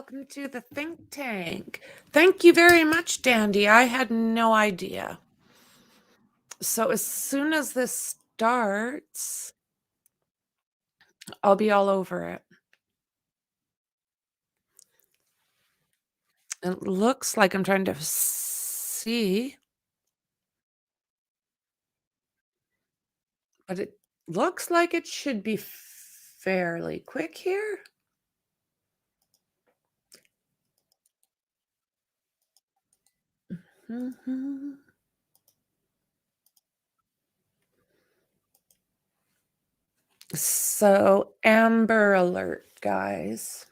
welcome to the think tank. Thank you very much, Dandy. I had no idea. So as soon as this starts, I'll be all over it. It looks like I'm trying to see, but it looks like it should be fairly quick here. Mhm. So Amber Alert, guys.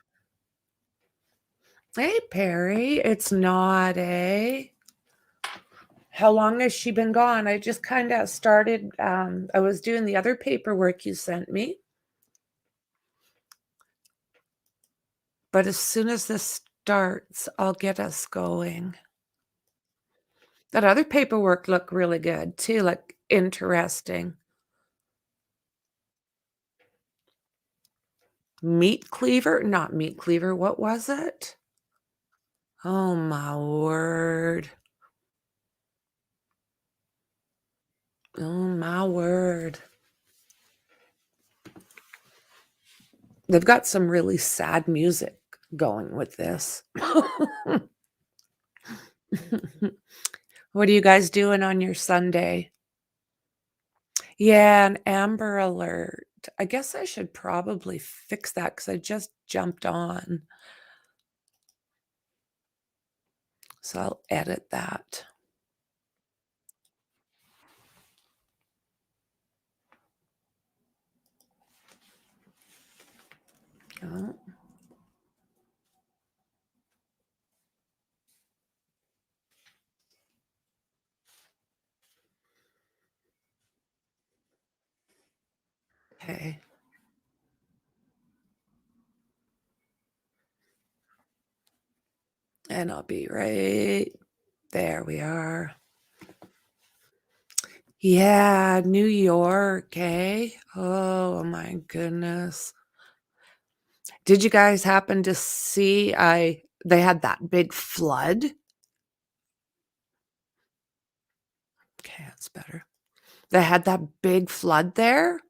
Hey, Perry. It's not a. How long has she been gone? I just kind of started, I was doing the other paperwork you sent me. But as soon as this starts, I'll get us going. That other paperwork looked really good too, like interesting. Meat cleaver? Not meat cleaver. What was it? Oh my word. Oh my word. They've got some really sad music going with this. What are you guys doing on your Sunday? Yeah, an Amber Alert. I guess I should probably fix that because I just jumped on. So I'll edit that. Oh. Okay. And I'll be right there. We are. Yeah, New York, eh? Oh my goodness. Did you guys happen to see they had that big flood? Okay, that's better. They had that big flood there.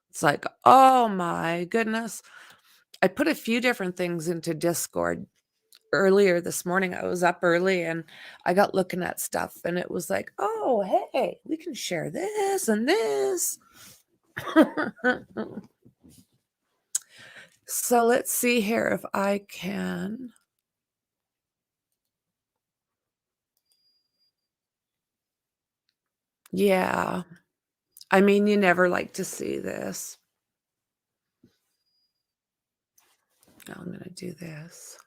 It's like, oh my goodness. I put a few different things into Discord earlier this morning. I was up early and I got looking at stuff and it was like, oh, hey, we can share this and this. So let's see here if I can. Yeah. I mean, you never like to see this. I'm going to do this.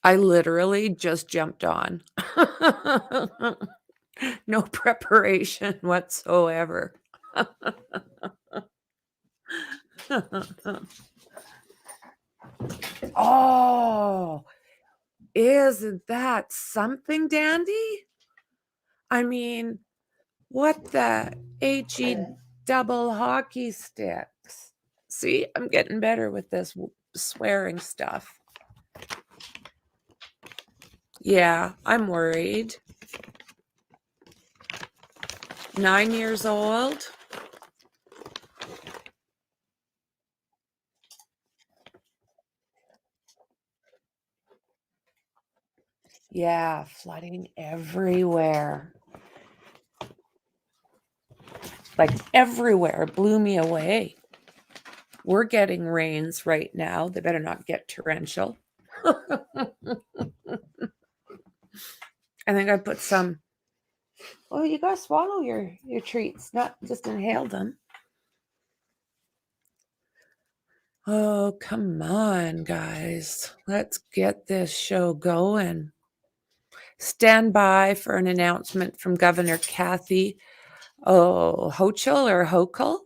I literally just jumped on. No preparation whatsoever. Oh, isn't that something, Dandy? I mean, what the HE double hockey sticks? See, I'm getting better with this swearing stuff. Yeah, I'm worried. 9 years old. Yeah, flooding everywhere. Like everywhere. Blew me away. We're getting rains right now. They better not get torrential. I think I put some. Oh, you gotta swallow your treats, not just inhale them. Oh, come on, guys. Let's get this show going. Stand by for an announcement from Governor Kathy. Oh, Hochul or Hochul?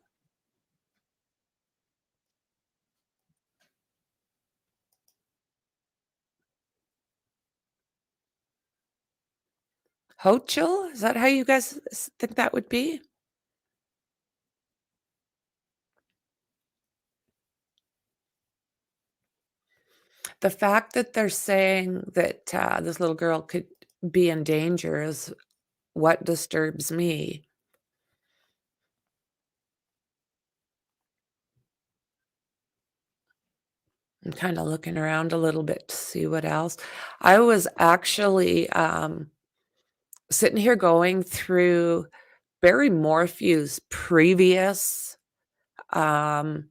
Hochul? Is that how you guys think that would be? The fact that they're saying that, this little girl could be in danger is what disturbs me. I'm kinda looking around a little bit to see what else. I was actually, sitting here going through Barry Morphew's previous, um,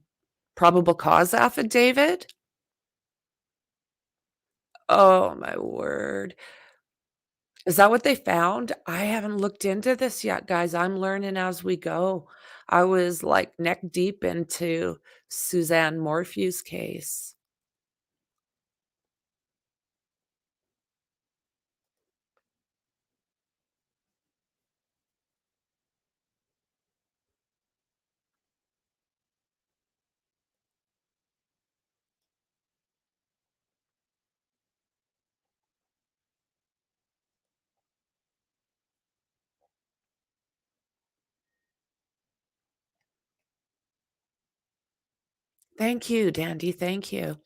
probable cause affidavit. Oh my word. Is that what they found? I haven't looked into this yet, guys. I'm learning as we go. I was, like, neck deep into Suzanne Morphew's case. Thank you, Dandy, thank you.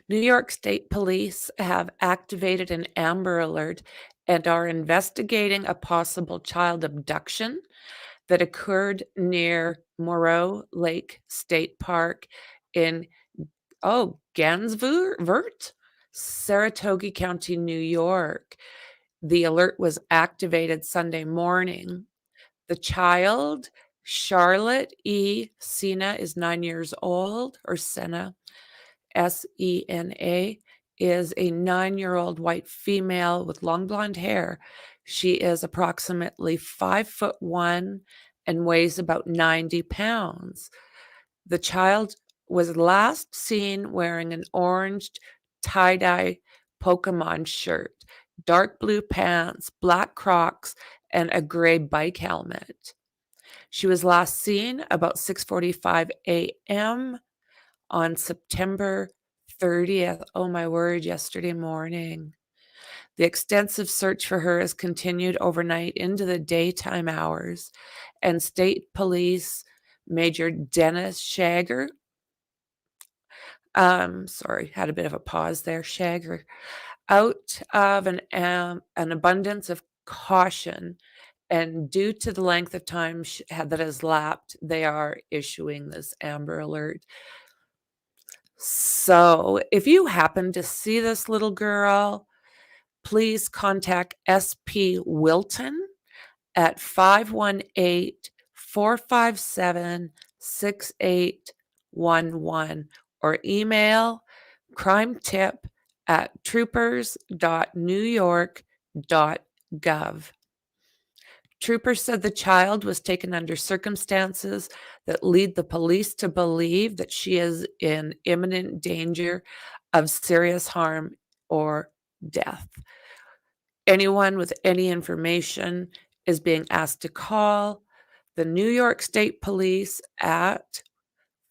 New York State Police have activated an Amber Alert and are investigating a possible child abduction that occurred near Moreau Lake State Park in, Gansvert, Saratoga County, New York. The alert was activated Sunday morning. The child, Charlotte E. Sena, is 9 years old, or Sena, Sena, is a 9-year-old white female with long blonde hair. She is approximately 5'1" and weighs about 90 pounds. The child was last seen wearing an orange tie-dye Pokemon shirt, dark blue pants, black Crocs, and a gray bike helmet. She was last seen about 6:45 AM on September 30th. Oh my word, yesterday morning. The extensive search for her has continued overnight into the daytime hours, and State Police Major Dennis Shager, sorry, had a bit of a pause there, Shager, out of an abundance of caution and due to the length of time that has lapsed, they are issuing this Amber Alert. So, if you happen to see this little girl, please contact SP Wilton at 518-457-6811 or email crimetip@troopers.newyork.gov. Troopers said the child was taken under circumstances that lead the police to believe that she is in imminent danger of serious harm or death. Anyone with any information is being asked to call the New York State Police at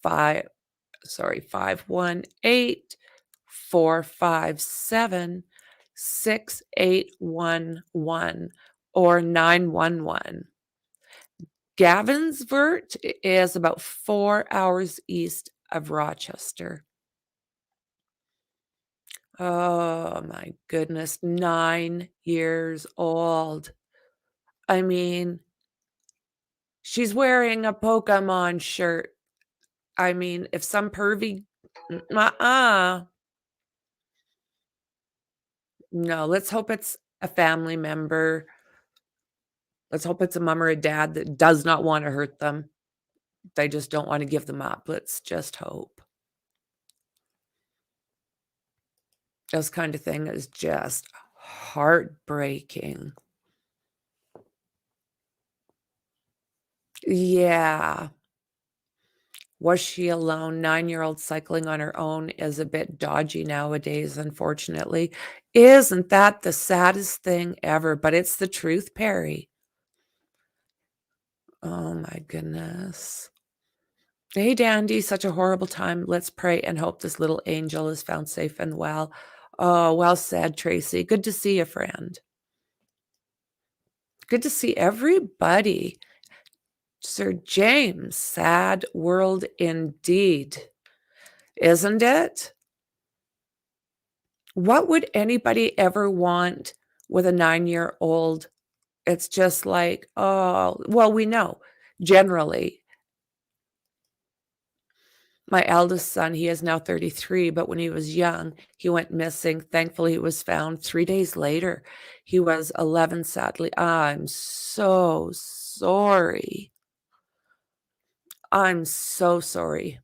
518-457-6811 or 911. Gavensvert is about 4 hours east of Rochester. Oh my goodness, 9 years old. I mean, she's wearing a Pokemon shirt. I mean, if some pervy no, let's hope it's a family member. Let's hope it's a mom or a dad that does not wanna hurt them. They just don't wanna give them up. Let's just hope. This kind of thing is just heartbreaking. Yeah. Was she alone? 9-year-old cycling on her own is a bit dodgy nowadays, unfortunately. Isn't that the saddest thing ever? But it's the truth, Perry. Oh my goodness. Hey, Dandy, such a horrible time. Let's pray and hope this little angel is found safe and well. Oh, well said, Tracy. Good to see you, friend. Good to see everybody. Sir James, sad world indeed, isn't it? What would anybody ever want with a 9-year-old? It's just like, oh, well, we know generally. My eldest son, he is now 33, but when he was young, he went missing. Thankfully, he was found 3 days later. He was 11, sadly. I'm so sorry. I'm so sorry.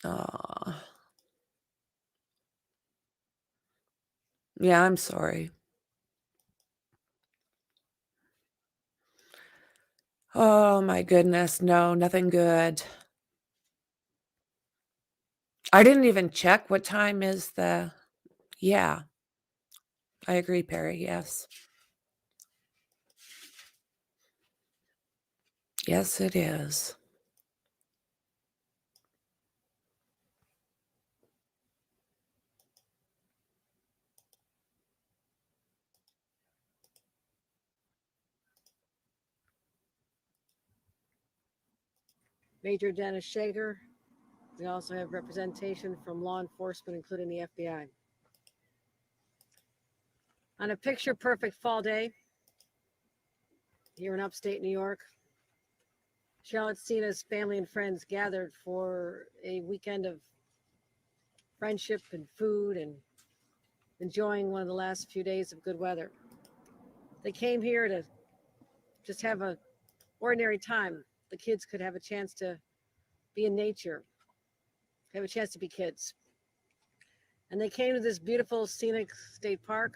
Aw. Yeah, I'm sorry. Oh my goodness, no, nothing good. I didn't even check what time is the yeah, I agree, Perry, yes. Yes, it is. Major Dennis Shager. We also have representation from law enforcement, including the FBI. On a picture perfect fall day here in upstate New York, Charlotte Sena's family and friends gathered for a weekend of friendship and food and enjoying one of the last few days of good weather. They came here to just have an ordinary time. The kids could have a chance to be in nature, have a chance to be kids. And they came to this beautiful scenic state park,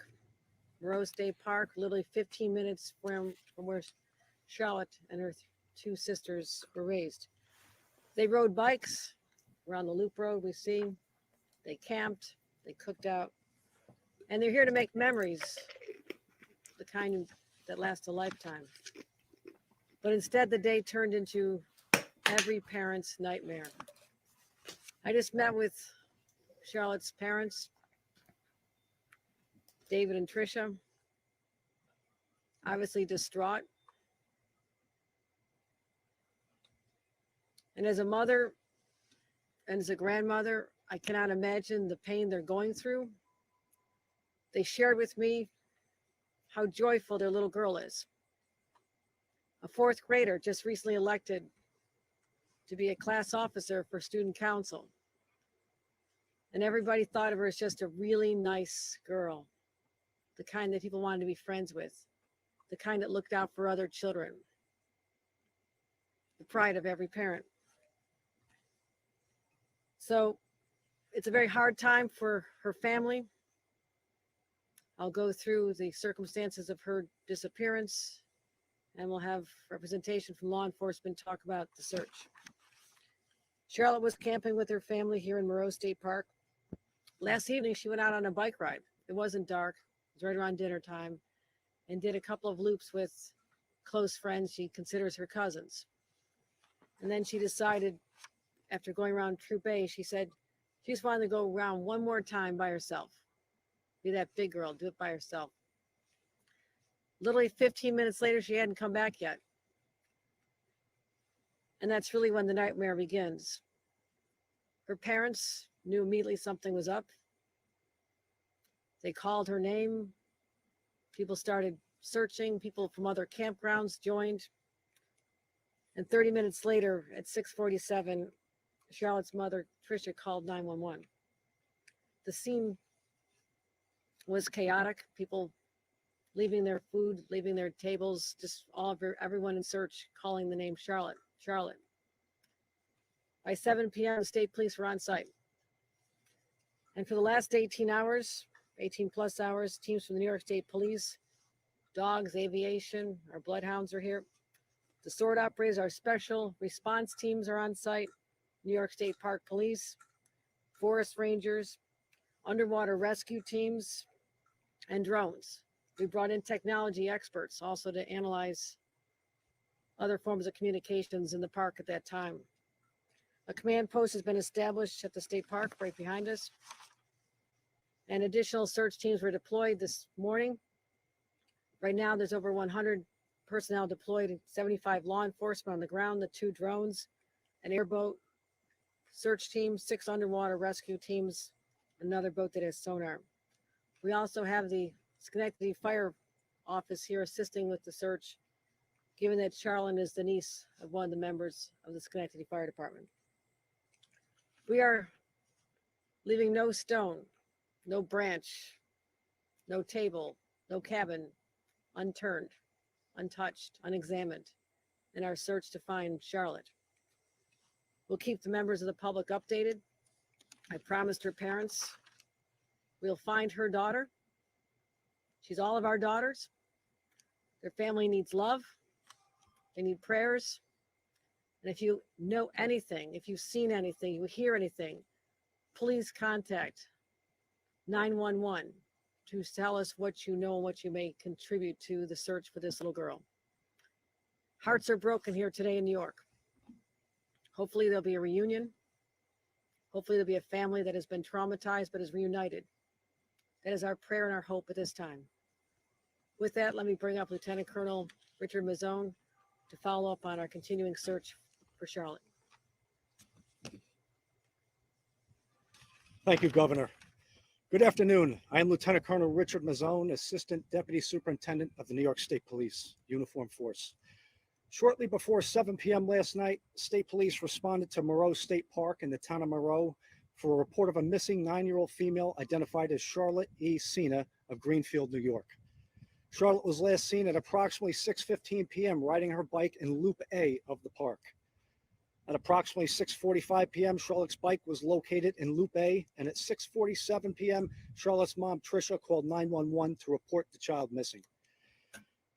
Moreau State Park, literally 15 minutes from where Charlotte and her two sisters were raised. They rode bikes around the loop road we see. They camped, they cooked out, and they're here to make memories, the kind that last a lifetime. But instead, the day turned into every parent's nightmare. I just met with Charlotte's parents, David and Tricia, obviously distraught. And as a mother and as a grandmother, I cannot imagine the pain they're going through. They shared with me how joyful their little girl is. A fourth grader just recently elected to be a class officer for student council. And everybody thought of her as just a really nice girl, the kind that people wanted to be friends with, the kind that looked out for other children, the pride of every parent. So it's a very hard time for her family. I'll go through the circumstances of her disappearance, and we'll have representation from law enforcement talk about the search. Charlotte was camping with her family here in Moreau State Park. Last evening, she went out on a bike ride. It wasn't dark. It was right around dinner time, and did a couple of loops with close friends she considers her cousins. And then she decided, after going around Troop A, she said she just wanted to go around one more time by herself. Be that big girl, do it by herself. Literally 15 minutes later, she hadn't come back yet. And that's really when the nightmare begins. Her parents knew immediately something was up. They called her name. People started searching. People from other campgrounds joined. And 30 minutes later, at 6:47, Charlotte's mother, Tricia, called 911. The scene was chaotic. People leaving their food, leaving their tables, just everyone in search, calling the name Charlotte. Charlotte. By 7 p.m., the state police were on site. And for the last 18 hours, 18 plus hours, teams from the New York State Police, dogs, aviation, our bloodhounds are here. The sword operators, our special response teams are on site. New York State Park Police, forest rangers, underwater rescue teams, and drones. We brought in technology experts also to analyze other forms of communications in the park at that time. A command post has been established at the state park right behind us, and additional search teams were deployed this morning. Right now, there's over 100 personnel deployed, 75 law enforcement on the ground, the 2 drones, an airboat, search teams, 6 underwater rescue teams, another boat that has sonar. We also have the Schenectady Fire Office here assisting with the search, given that Charlene is the niece of one of the members of the Schenectady Fire Department. We are leaving no stone, no branch, no table, no cabin unturned, untouched, unexamined in our search to find Charlotte. We'll keep the members of the public updated. I promised her parents we'll find her daughter. She's all of our daughters. Their family needs love. They need prayers. And if you know anything, if you've seen anything, you hear anything, please contact 911 to tell us what you know and what you may contribute to the search for this little girl. Hearts are broken here today in New York. Hopefully there'll be a reunion. Hopefully there'll be a family that has been traumatized but is reunited. That is our prayer and our hope at this time. With that, let me bring up Lieutenant Colonel Richard Mazzone to follow up on our continuing search for Charlotte. Thank you, Governor. Good afternoon. I am Lieutenant Colonel Richard Mazzone, Assistant Deputy Superintendent of the New York State Police Uniform Force. Shortly before 7 p.m. last night, State Police responded to Moreau State Park in the town of Moreau for a report of a missing 9-year-old female identified as Charlotte E. Sena of Greenfield, New York. Charlotte was last seen at approximately 6:15 p.m. riding her bike in Loop A of the park. At approximately 6:45 p.m., Charlotte's bike was located in Loop A, and at 6:47 p.m., Charlotte's mom, Tricia, called 911 to report the child missing.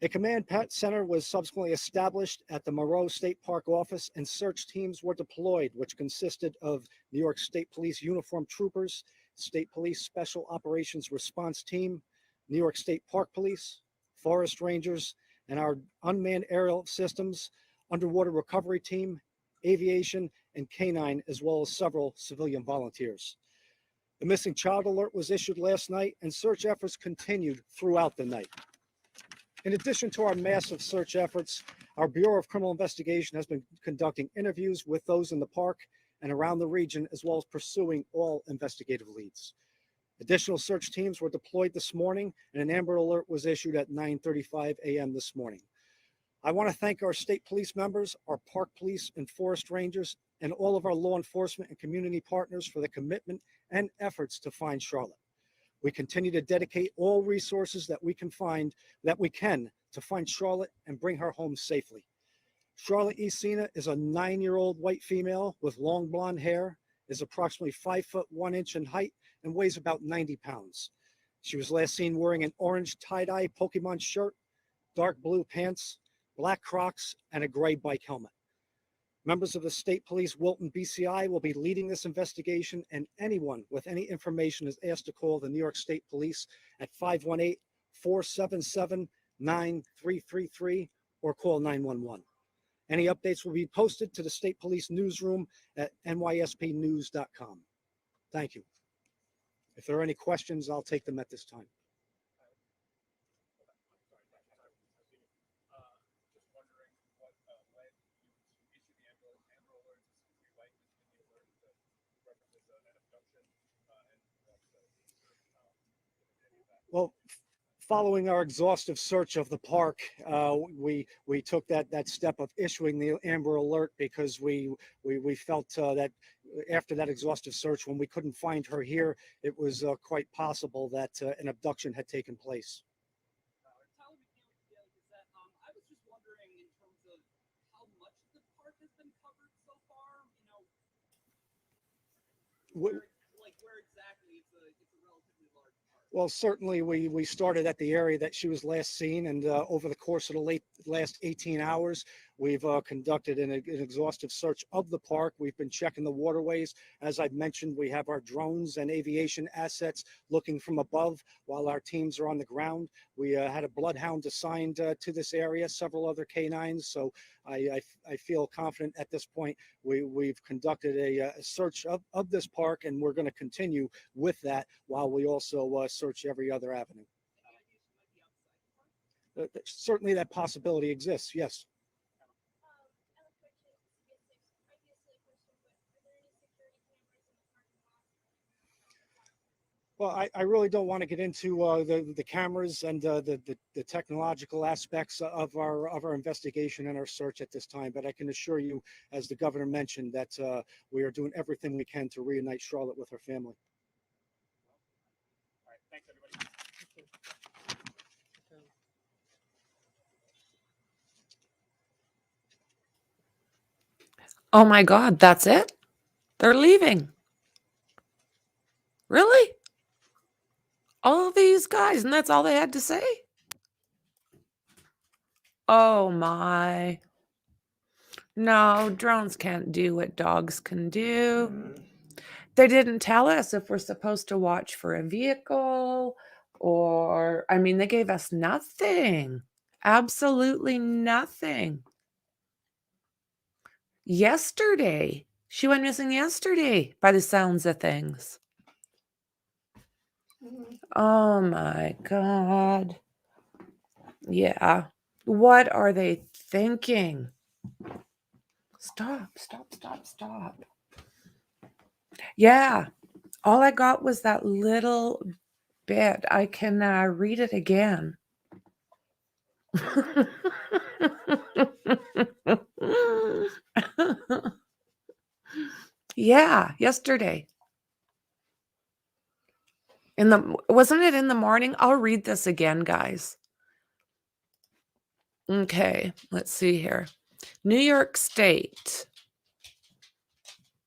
A command center was subsequently established at the Moreau State Park office, and search teams were deployed, which consisted of New York State Police uniformed troopers, State Police Special Operations Response Team, New York State Park Police, Forest Rangers, and our unmanned aerial systems, underwater recovery team, aviation, and canine, as well as several civilian volunteers. The missing child alert was issued last night, and search efforts continued throughout the night. In addition to our massive search efforts, our Bureau of Criminal Investigation has been conducting interviews with those in the park and around the region, as well as pursuing all investigative leads. Additional search teams were deployed this morning, and an Amber Alert was issued at 9:35 a.m. this morning. I want to thank our state police members, our park police and forest rangers, and all of our law enforcement and community partners for the commitment and efforts to find Charlotte. We continue to dedicate all resources that we can to find Charlotte and bring her home safely. Charlotte E. Sena is a 9-year-old white female with long blonde hair, is approximately 5 foot 1 inch in height, and weighs about 90 pounds. She was last seen wearing an orange tie-dye Pokemon shirt, dark blue pants, black Crocs, and a gray bike helmet. Members of the State Police Wilton BCI will be leading this investigation, and anyone with any information is asked to call the New York State Police at 518-477-9333 or call 911. Any updates will be posted to the State Police newsroom at nyspnews.com. Thank you. If there are any questions, I'll take them at this time. Well, following our exhaustive search of the park, we took that step of issuing the Amber Alert because we felt that after that exhaustive search, when we couldn't find her here, it was quite possible that an abduction had taken place. I was just wondering in terms of how much of the park has been covered so far. Where exactly? It's a relatively large park. Well, certainly we started at the area that she was last seen, and over the course of the last 18 hours, we've conducted an exhaustive search of the park. We've been checking the waterways. As I've mentioned, we have our drones and aviation assets looking from above while our teams are on the ground. We had a bloodhound assigned to this area, several other canines. So I feel confident at this point. We've conducted a search of this park, and we're going to continue with that while we also search every other avenue. Certainly that possibility exists, yes. Well, I really don't want to get into the cameras and the technological aspects of our investigation and our search at this time, but I can assure you, as the governor mentioned, that we are doing everything we can to reunite Charlotte with her family. All right, thanks everybody. Oh my God, that's it? They're leaving. Really? All these guys, and that's all they had to say? Oh my. No, drones can't do what dogs can do. They didn't tell us if we're supposed to watch for a vehicle or, I mean, they gave us nothing. Absolutely nothing. Yesterday. She went missing yesterday by the sounds of things. Oh my God. Yeah. What are they thinking? Stop. Yeah. All I got was that little bit. I can read it again. Yeah, yesterday. Wasn't it in the morning? I'll read this again, guys. Okay, let's see here. New York State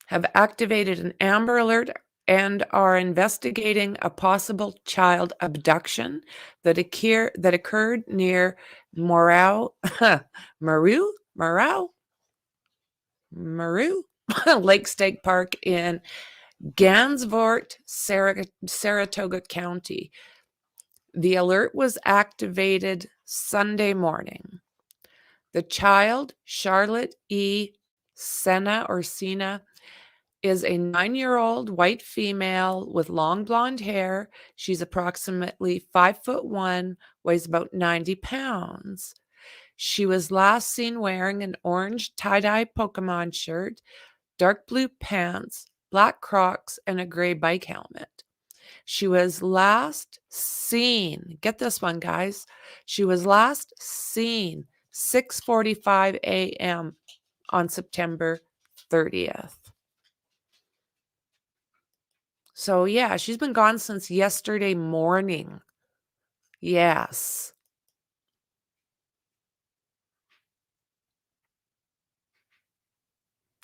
have activated an Amber Alert and are investigating a possible child abduction that occurred near Maru Lake State Park in Gansevoort, Saratoga County. The alert was activated Sunday morning. The child, Charlotte E. Sena, is a 9-year-old white female with long blonde hair. She's approximately 5'1", weighs about 90 pounds. She was last seen wearing an orange tie-dye Pokemon shirt, dark blue pants, black Crocs, and a gray bike helmet. She was last seen, get this one, guys. She was last seen 6:45 a.m. on September 30th. So yeah, she's been gone since yesterday morning. Yes.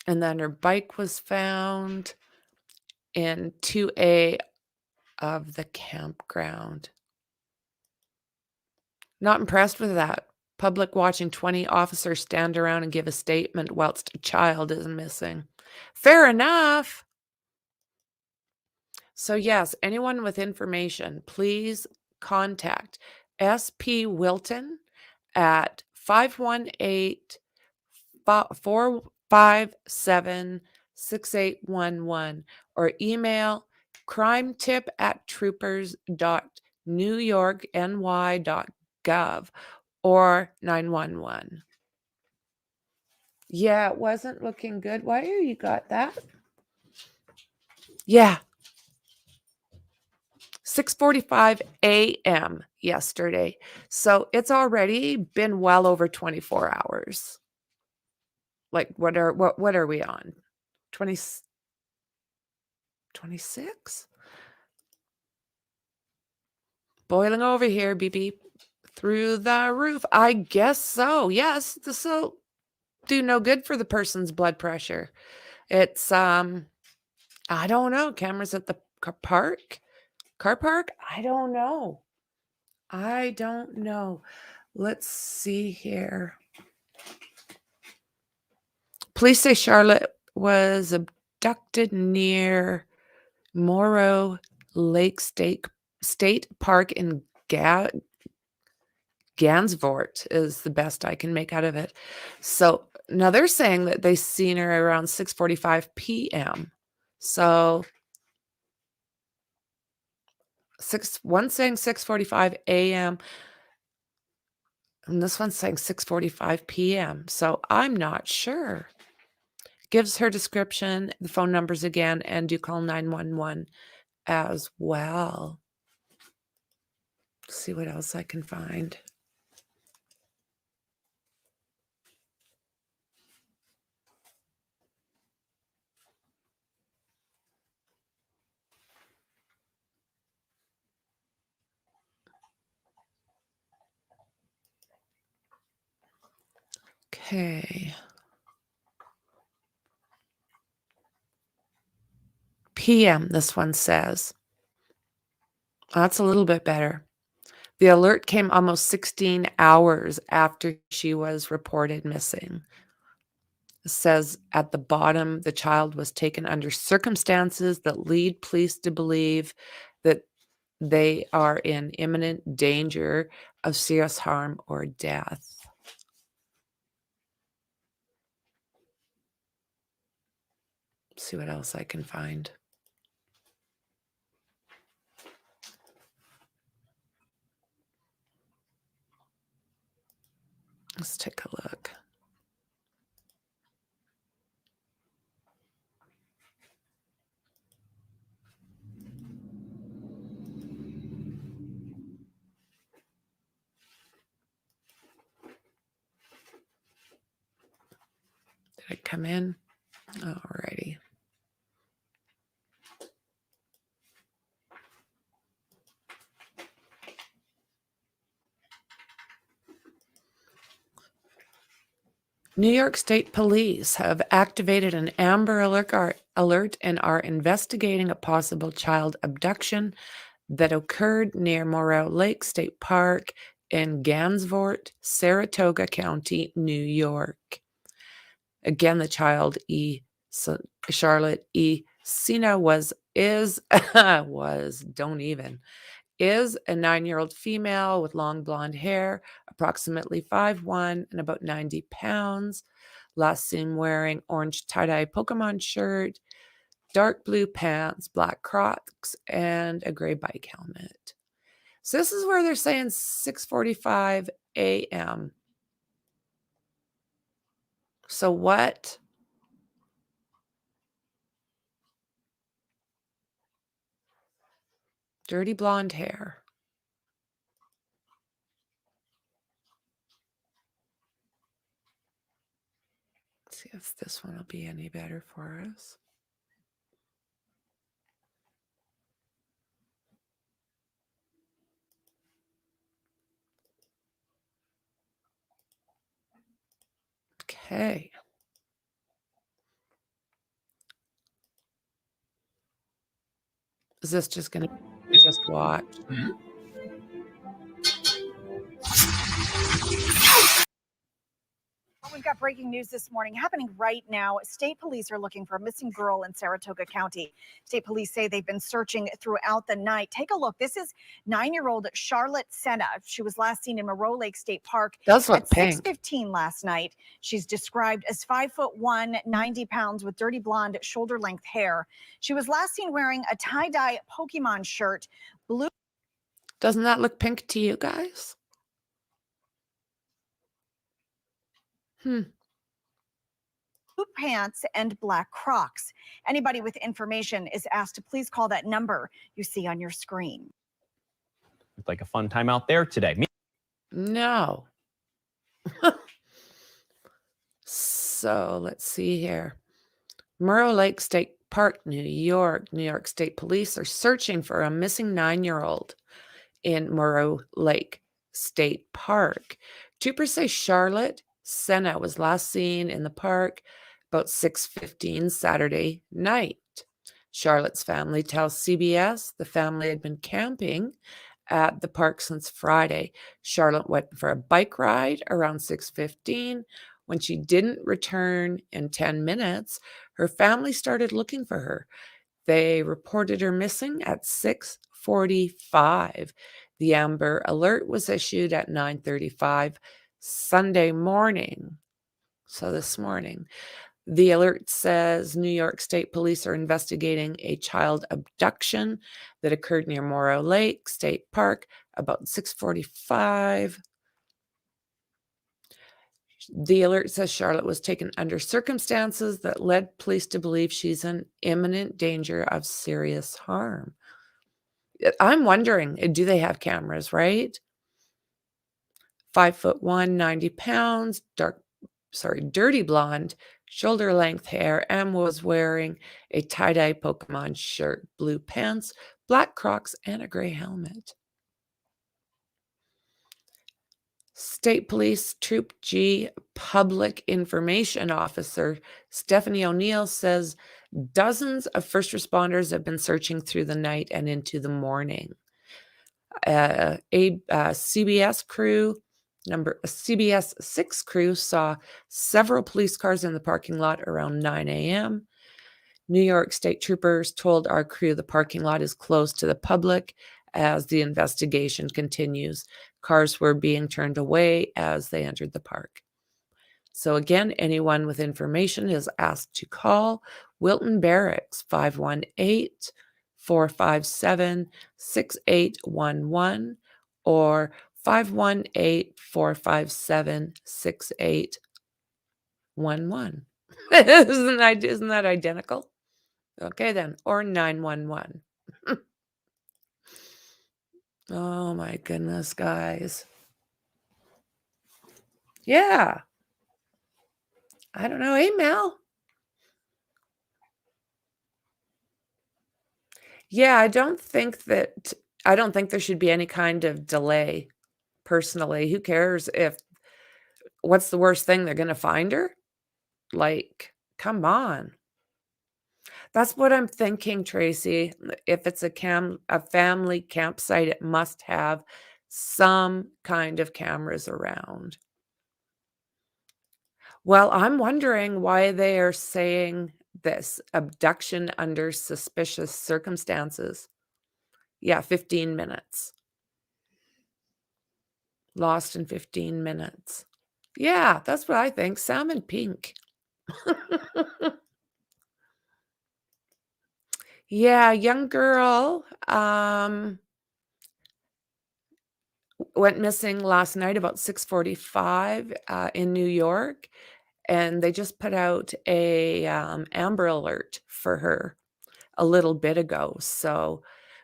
And then her bike was found in 2A of the campground. Not impressed with that. Public watching 20 officers stand around and give a statement whilst a child is missing. Fair enough. So yes, anyone with information, please contact SP Wilton at 518-457-6811 or email crimetip@troopers.newyorkny.gov or 911. Yeah, it wasn't looking good. Why you got that? Yeah. 6:45 a.m. yesterday. So it's already been well over 24 hours. Like what are we on? 26? Boiling over here, beep beep. Through the roof. I guess so. Yes, this will do no good for the person's blood pressure. It's I don't know. Cameras at the car park? I don't know. Let's see here. Police say Charlotte was abducted near Morrow Lake State Park in Gansevoort is the best I can make out of it. So now they're saying that they seen her around 6:45 p.m. So one's saying 6:45 a.m. and this one's saying 6:45 p.m. So I'm not sure. Gives her description, the phone numbers again, and do call 911 as well. See what else I can find. Okay. PM, this one says. That's a little bit better. The alert came almost 16 hours after she was reported missing. It says at the bottom, the child was taken under circumstances that lead police to believe that they are in imminent danger of serious harm or death. See what else I can find. Let's take a look. Did it come in? Alrighty. New York State Police have activated an Amber Alert and are investigating a possible child abduction that occurred near Moreau Lake State Park in Gansevoort, Saratoga County, New York. Again, the child Charlotte E. Sena is a 9-year-old female with long blonde hair, approximately 5'1" and about 90 pounds. Last seen wearing orange tie-dye Pokemon shirt, dark blue pants, black Crocs, and a gray bike helmet. So this is where they're saying 6:45 a.m. So what? Dirty blonde hair. Let's see if this one will be any better for us. Okay. Is this just going to just watch? We've got breaking news this morning happening right now. State police are looking for a missing girl in Saratoga County. State police say they've been searching throughout the night. Take a look. This is 9-year-old Charlotte Sena. She was last seen in Moreau Lake State Park Does look at pink. 6:15 last night. She's described as 5'1", 90 pounds with dirty blonde shoulder-length hair. She was last seen wearing a tie-dye Pokemon shirt, blue. Doesn't that look pink to you guys? Blue pants and black Crocs. Anybody with information is asked to please call that number you see on your screen. It's like a fun time out there today. No. So let's see here. Moreau Lake State Park, New York. New York State Police are searching for a missing 9-year-old in Moreau Lake State Park. Troopers say Charlotte Sena was last seen in the park about 6:15 Saturday night. Charlotte's family tells CBS the family had been camping at the park since Friday. Charlotte went for a bike ride around 6:15. When she didn't return in 10 minutes, her family started looking for her. They reported her missing at 6:45. The Amber Alert was issued at 9:35 Sunday morning. So this morning. The alert says New York State Police are investigating a child abduction that occurred near Moreau Lake State Park about 6:45. The alert says Charlotte was taken under circumstances that led police to believe she's in imminent danger of serious harm. I'm wondering, do they have cameras, right? 5'1", 90 pounds, dirty blonde, shoulder length hair, and was wearing a tie-dye Pokemon shirt, blue pants, black Crocs, and a gray helmet. State Police Troop G Public Information Officer Stephanie O'Neill says dozens of first responders have been searching through the night and into the morning. CBS 6 crew saw several police cars in the parking lot around 9 a.m. New York State troopers told our crew the parking lot is closed to the public as the investigation continues. Cars were being turned away as they entered the park. So again, anyone with information is asked to call Wilton Barracks 518-457-6811 or 518-457-6811. Isn't that identical? Okay then, or 911. Oh my goodness, guys. Yeah. I don't know. Hey, Mel. Yeah, I don't think there should be any kind of delay, personally. Who cares what's the worst thing? They're gonna find her? Like, come on. That's what I'm thinking, Tracy. If it's a family campsite, it must have some kind of cameras around. Well, I'm wondering why they are saying this abduction under suspicious circumstances. Yeah, 15 minutes. Lost in 15 minutes. Yeah, that's what I think. Salmon pink. Yeah, young girl went missing last night about 6:45 in New York, and they just put out a Amber Alert for her a little bit ago. So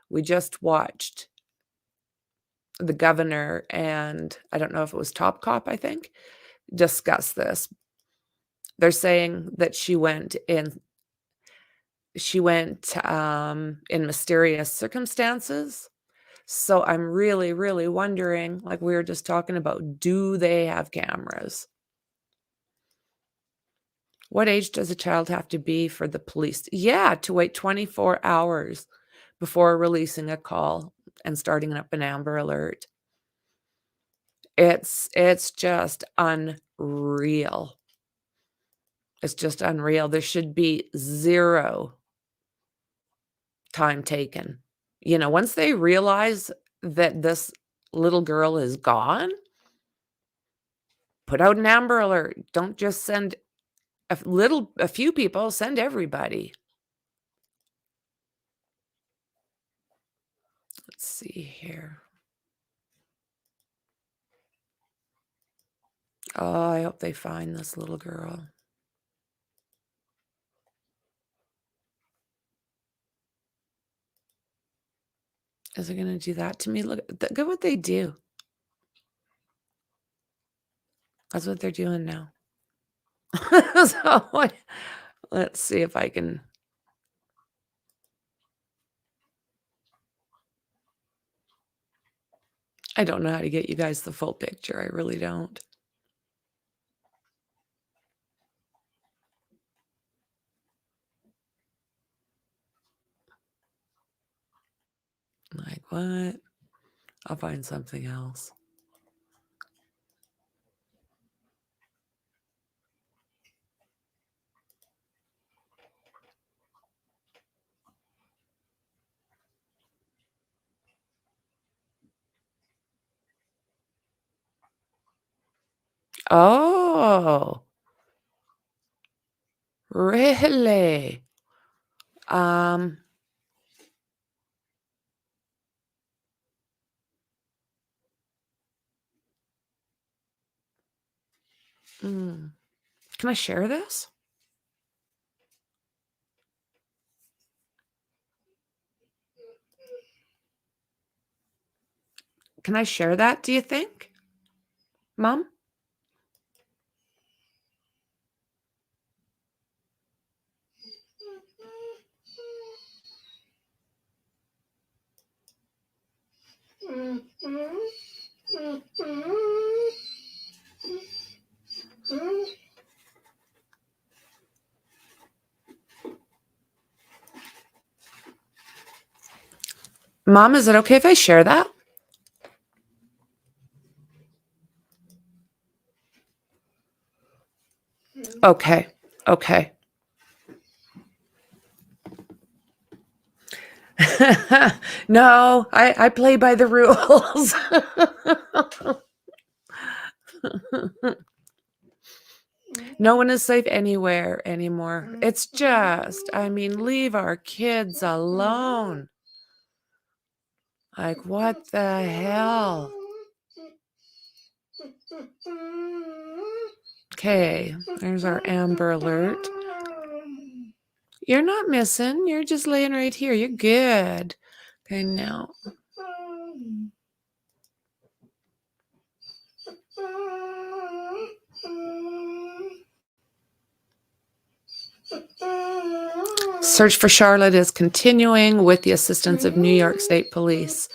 we just watched the governor and I don't know if it was Top Cop, I think, discuss this. They're saying that she went in mysterious circumstances. So I'm really, really wondering, like we were just talking about, do they have cameras? What age does a child have to be for the police? Yeah, to wait 24 hours before releasing a call and starting up an Amber Alert. It's just unreal. It's just unreal. There should be 0 time taken. You know, once they realize that this little girl is gone, put out an Amber Alert. Don't just send a few people, send everybody. Let's see here. Oh, I hope they find this little girl. Is it gonna do that to me? Look at what they do. That's what they're doing now. So, let's see if I can I don't know how to get you guys the full picture, I really don't. Like, what? I'll find something else. Oh, really? Um Can I share this? Can I share that, do you think, Mom? Mom, is it okay if I share that? Okay. Okay. No, I play by the rules. No one is safe anywhere anymore. It's just, I mean, leave our kids alone. Like, what the hell? Okay, there's our Amber Alert. You're not missing. You're just laying right here. You're good. Okay, now. Search for Charlotte is continuing with the assistance of New York State Police,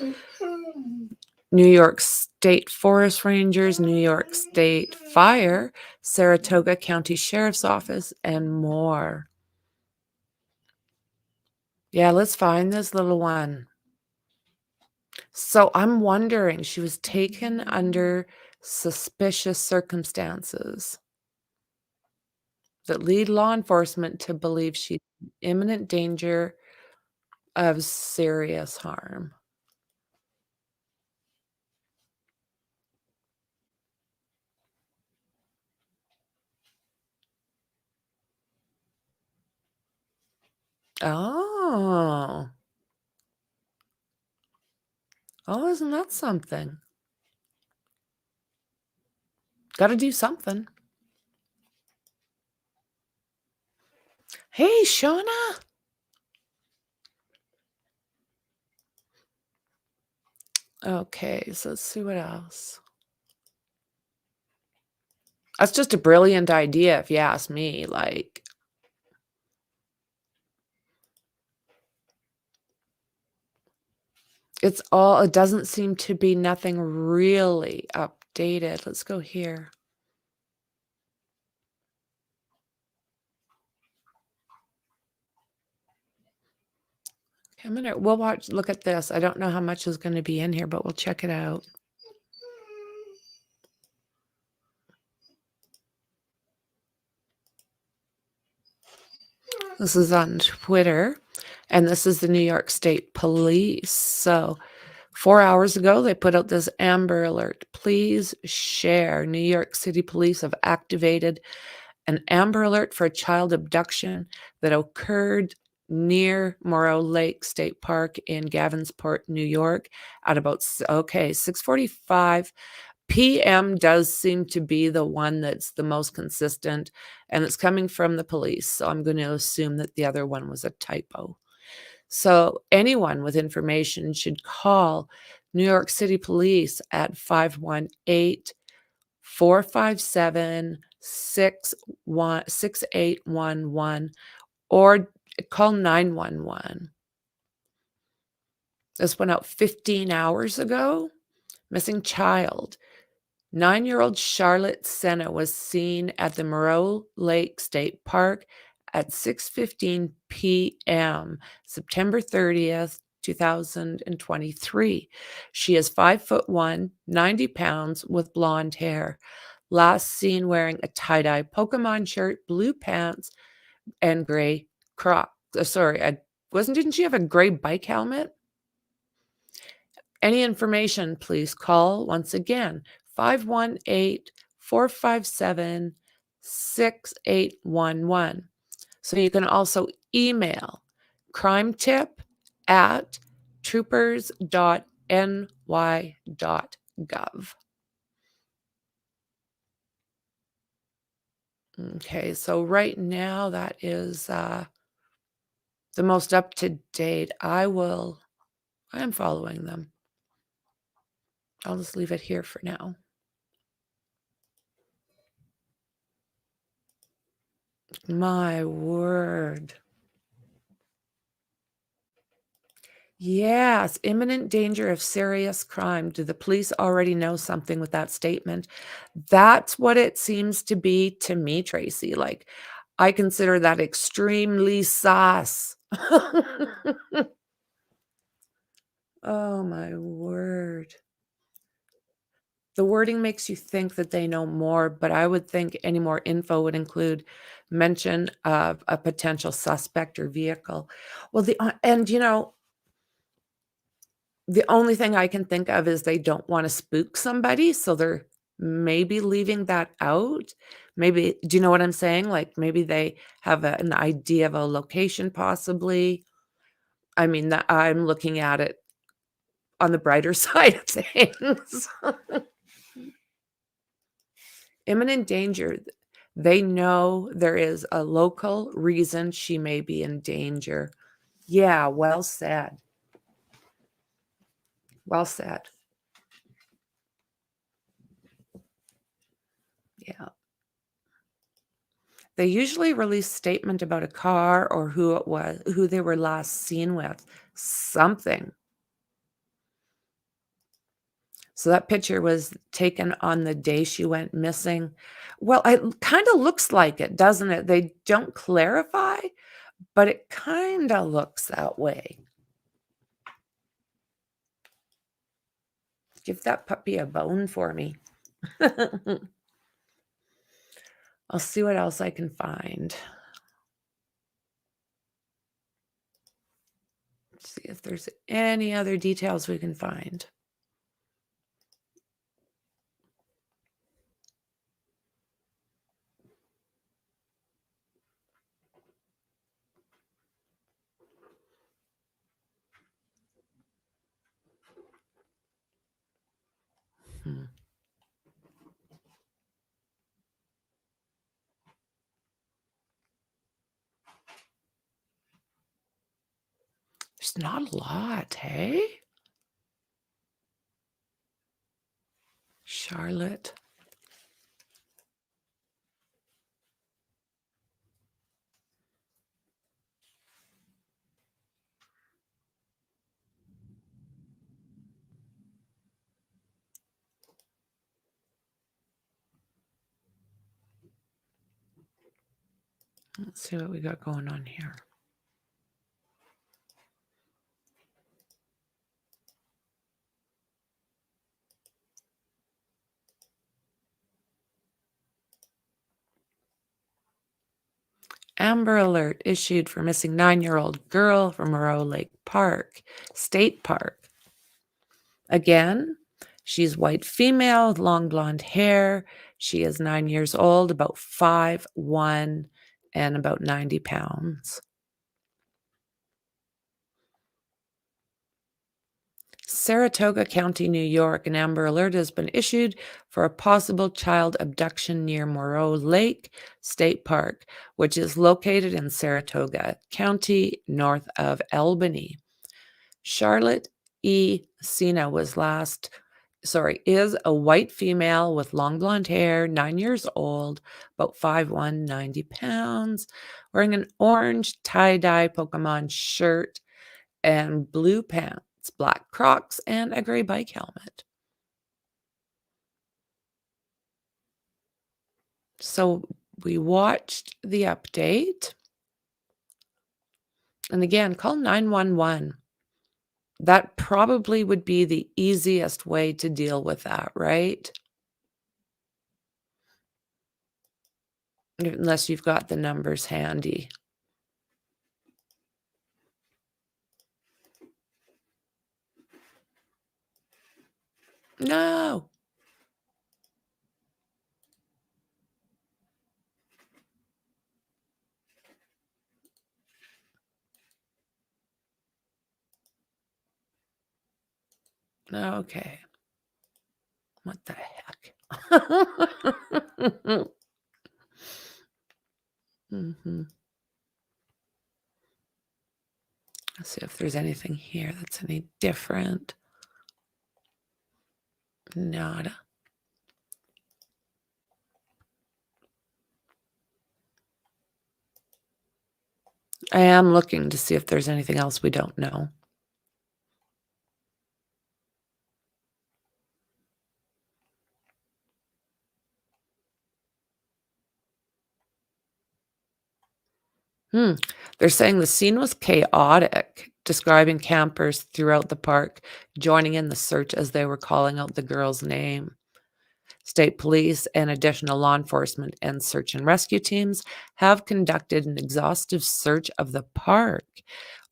New York State Forest Rangers, New York State Fire, Saratoga County Sheriff's Office, and more. Yeah, let's find this little one. So I'm wondering, she was taken under suspicious circumstances that lead law enforcement to believe she's in imminent danger of serious harm. Oh. Oh, isn't that something? Gotta do something. Hey, Shauna. Okay, so let's see what else. That's just a brilliant idea, if you ask me. Like, it doesn't seem to be nothing really updated. Let's go here. Okay, we'll look at this. I don't know how much is going to be in here, but we'll check it out. This is on Twitter, and this is the New York State Police. So 4 hours ago, they put out this Amber Alert. Please share. New York City Police have activated an Amber Alert for a child abduction that occurred near Morrow Lake State Park in Gavensport, New York at about, 6:45 p.m. does seem to be the one that's the most consistent, and it's coming from the police. So I'm going to assume that the other one was a typo. So anyone with information should call New York City Police at 518-457-6811 or call 911. This went out 15 hours ago. Missing child. 9-year-old Charlotte Sena was seen at the Morrow Lake State Park at 6:15 p.m., September 30th, 2023. She is 5'1", 90 pounds with blonde hair. Last seen wearing a tie-dye Pokemon shirt, blue pants, and gray Crocs. Didn't she have a gray bike helmet? Any information, please call once again, 518-457-6811. So you can also email crimetip@troopers.ny.gov. Okay, so right now that is the most up to date. I am following them. I'll just leave it here for now. My word. Yes, imminent danger of serious crime. Do the police already know something with that statement? That's what it seems to be to me, Tracy. Like, I consider that extremely sus. Oh, my word. The wording makes you think that they know more, but I would think any more info would include mention of a potential suspect or vehicle. Well, the only thing I can think of is they don't want to spook somebody, so they're maybe leaving that out. Maybe, do you know what I'm saying? Like maybe they have an idea of a location possibly. I mean, that I'm looking at it on the brighter side of things. Imminent danger. They know there is a local reason she may be in danger. Yeah, well said. Well said. Yeah. They usually release statement about a car or who it was, who they were last seen with. Something. So that picture was taken on the day she went missing. Well, it kind of looks like it, doesn't it? They don't clarify, but it kind of looks that way. Give that puppy a bone for me. I'll see what else I can find. See if there's any other details we can find. Hmm. There's not a lot, hey? Charlotte. Let's see what we got going on here. Amber alert issued for missing 9-year-old girl from Moreau Lake Park, State Park. Again, she's white female with long blonde hair. She is 9 years old, about 5'1", and about 90 pounds. Saratoga County, New York, an Amber Alert has been issued for a possible child abduction near Moreau Lake State Park, which is located in Saratoga County, north of Albany. Charlotte E. Sena is a white female with long blonde hair, 9 years old, about 5'1", 90 pounds, wearing an orange tie-dye Pokemon shirt and blue pants, black Crocs, and a gray bike helmet. So we watched the update. And again, call 911. That probably would be the easiest way to deal with that, right? Unless you've got the numbers handy. No. Okay. What the heck? Let's see if there's anything here that's any different. Nada. I am looking to see if there's anything else we don't know. They're saying the scene was chaotic, describing campers throughout the park joining in the search as they were calling out the girl's name. State police and additional law enforcement and search and rescue teams have conducted an exhaustive search of the park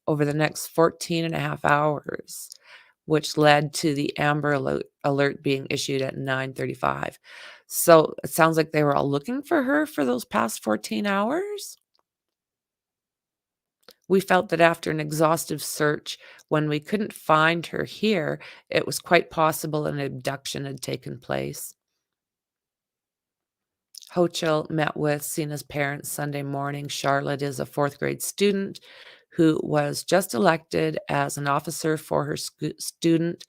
over the next 14 and a half hours, which led to the Amber Alert being issued at 9:35. So it sounds like they were all looking for her for those past 14 hours. We felt that after an exhaustive search, when we couldn't find her here, it was quite possible an abduction had taken place. Hochul met with Sena's parents Sunday morning. Charlotte is a fourth grade student who was just elected as an officer for her student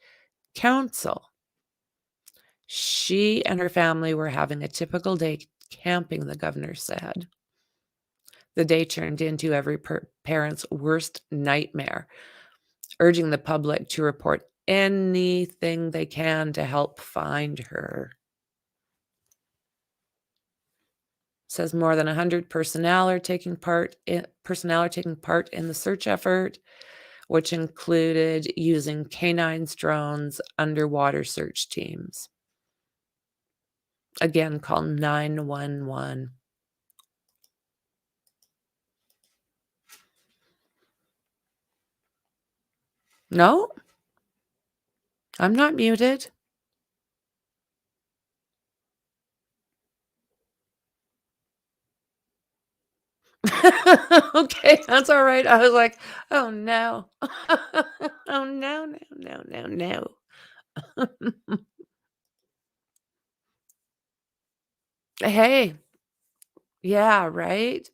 council. She and her family were having a typical day camping, the governor said. The day turned into every parent's worst nightmare, urging the public to report anything they can to help find her. Says more than 100 personnel are taking part in the search effort, which included using canines, drones, underwater search teams. Again, call 911. No, I'm not muted. Okay, that's all right. I was like, oh no. Oh no, no, no, no, no. Hey, yeah, right?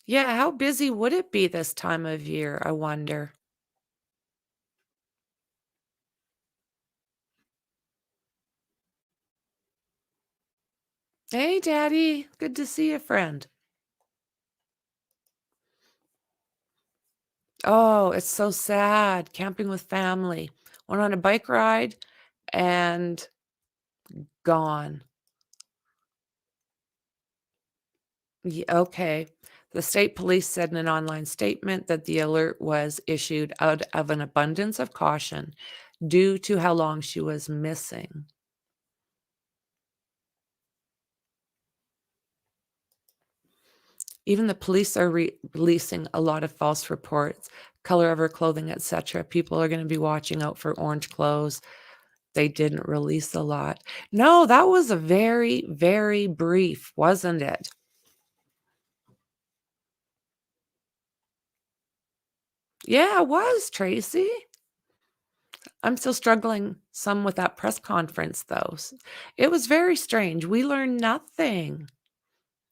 Yeah, how busy would it be this time of year, I wonder? Hey, Daddy. Good to see you, friend. Oh, it's so sad. Camping with family. Went on a bike ride and gone. Okay. The state police said in an online statement that the alert was issued out of an abundance of caution due to how long she was missing. Even the police are releasing a lot of false reports, color of her clothing, etc. People are going to be watching out for orange clothes. They didn't release a lot. No, that was a very, very brief, wasn't it? Yeah, it was, Tracy. I'm still struggling some with that press conference, though. It was very strange. We learned nothing.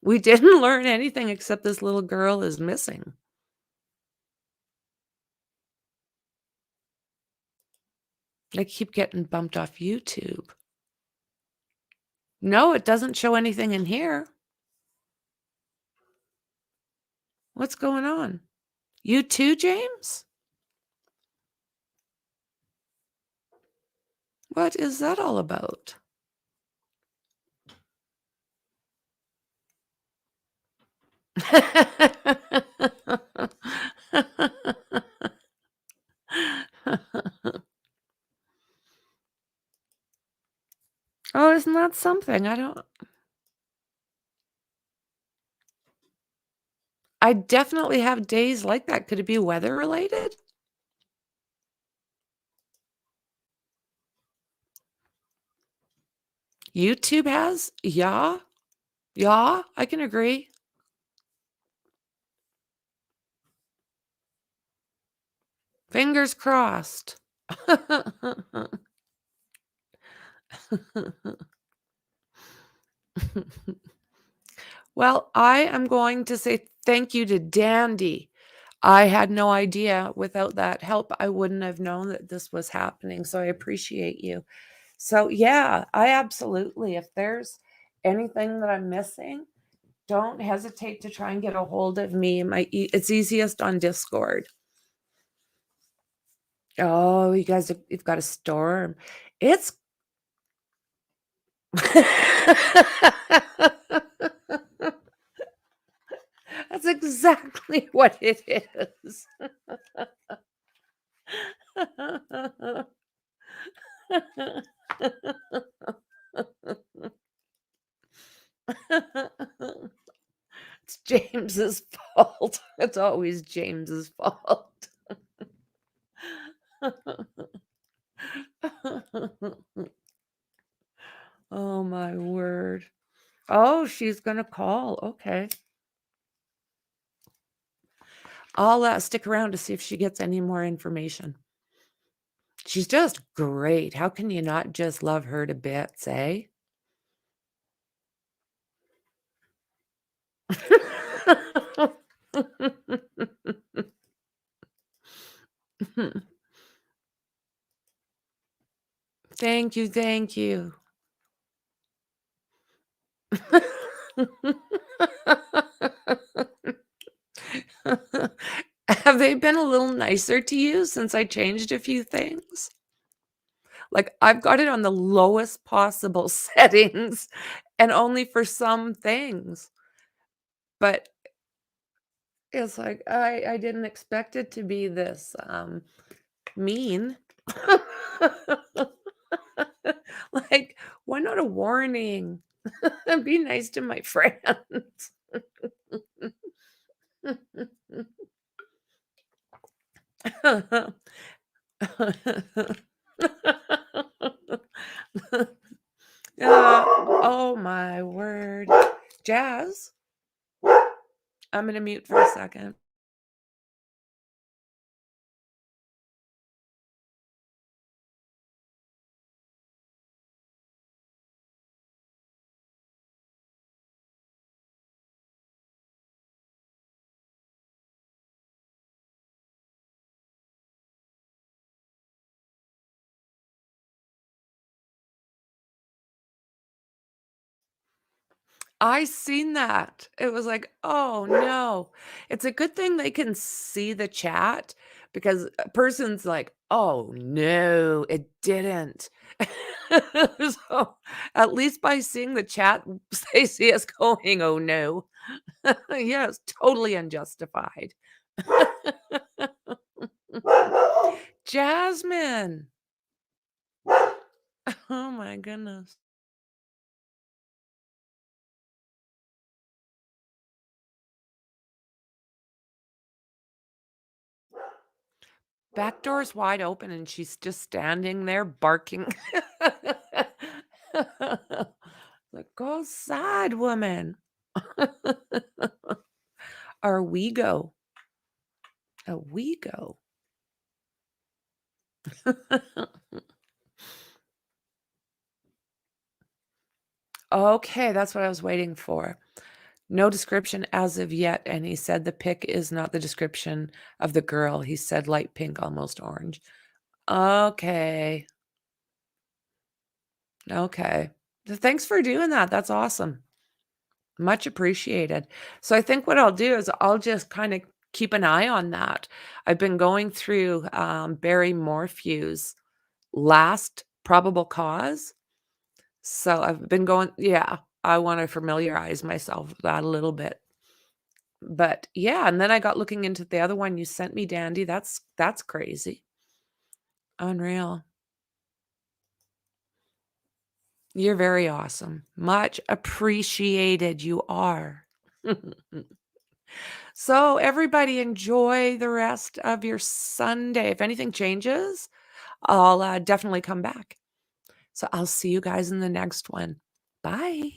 We didn't learn anything except this little girl is missing. They keep getting bumped off YouTube. No, it doesn't show anything in here. What's going on? You too, James? What is that all about? Oh, isn't that something? I definitely have days like that. Could it be weather related? YouTube has? Yeah. Yeah, I can agree. Fingers crossed. Well, I am going to say thank you to Dandy. I had no idea. Without that help, I wouldn't have known that this was happening. So I appreciate you. So yeah, I absolutely, if there's anything that I'm missing, don't hesitate to try and get a hold of me. It's easiest on Discord. Oh, you guys, you've got a storm. It's That's exactly what it is. It's James's fault. It's always James's fault. Oh my word. Oh, she's gonna call. Okay. I'll stick around to see if she gets any more information. She's just great. How can you not just love her to bits, eh? Thank you, thank you. Have they been a little nicer to you since I changed a few things? Like, I've got it on the lowest possible settings and only for some things. But it's like, I didn't expect it to be this, mean. Like, why not a warning? Be nice to my friends. Oh my word. Jazz? I'm gonna mute for a second. I seen that. It was like, "Oh, no." It's a good thing they can see the chat because a person's like, "Oh, no, it didn't." So, at least by seeing the chat, they see us going, "Oh, no." Yes, totally unjustified. Jasmine. Oh my goodness. Back door's wide open and she's just standing there barking. Like, go outside, woman. Or we go. A we go. Okay, that's what I was waiting for. No description as of yet, and he said the pic is not the description of the girl. He said light pink, almost orange. Okay. Okay. Thanks for doing that. That's awesome. Much appreciated. So I think what I'll do is I'll just kind of keep an eye on that. I've been going through Barry Morphew's last probable cause. So I've been going, yeah, I want to familiarize myself with that a little bit. But yeah, and then I got looking into the other one you sent me, Dandy. That's crazy. Unreal. You're very awesome. Much appreciated you are. So everybody enjoy the rest of your Sunday. If anything changes, I'll definitely come back. So I'll see you guys in the next one. Bye.